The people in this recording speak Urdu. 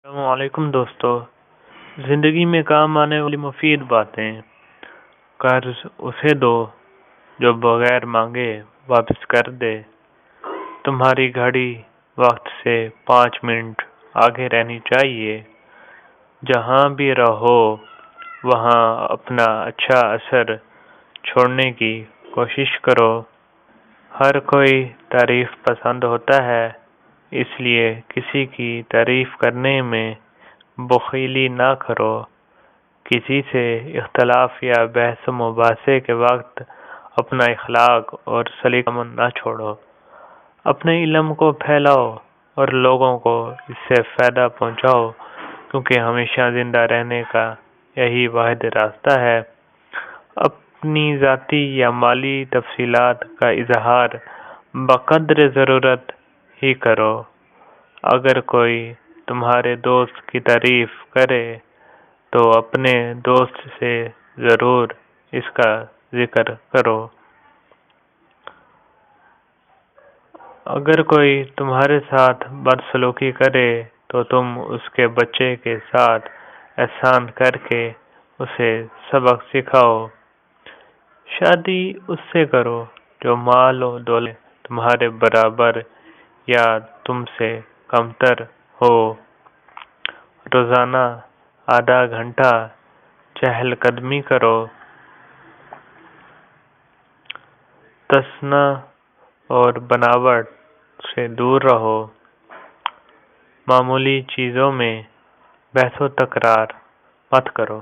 السلام علیکم دوستو، زندگی میں کام آنے والی مفید باتیں۔ قرض اسے دو جو بغیر مانگے واپس کر دے۔ تمہاری گھڑی وقت سے 5 منٹ آگے رہنی چاہیے۔ جہاں بھی رہو وہاں اپنا اچھا اثر چھوڑنے کی کوشش کرو۔ ہر کوئی تعریف پسند ہوتا ہے، اس لیے کسی کی تعریف کرنے میں بخیلی نہ کرو۔ کسی سے اختلاف یا بحث و مباحثے کے وقت اپنا اخلاق اور سلیقہ نہ چھوڑو۔ اپنے علم کو پھیلاؤ اور لوگوں کو اس سے فائدہ پہنچاؤ، کیونکہ ہمیشہ زندہ رہنے کا یہی واحد راستہ ہے۔ اپنی ذاتی یا مالی تفصیلات کا اظہار بقدر ضرورت ہی کرو۔ اگر کوئی تمہارے دوست کی تعریف کرے تو اپنے دوست سے ضرور اس کا ذکر کرو۔ اگر کوئی تمہارے ساتھ بدسلوکی کرے تو تم اس کے بچے کے ساتھ احسان کر کے اسے سبق سکھاؤ۔ شادی اس سے کرو جو مال و دولت تمہارے برابر یا تم سے کمتر ہو۔ روزانہ آدھا گھنٹہ چہل قدمی کرو۔ تسنہ اور بناوٹ سے دور رہو۔ معمولی چیزوں میں بحث و تکرار مت کرو۔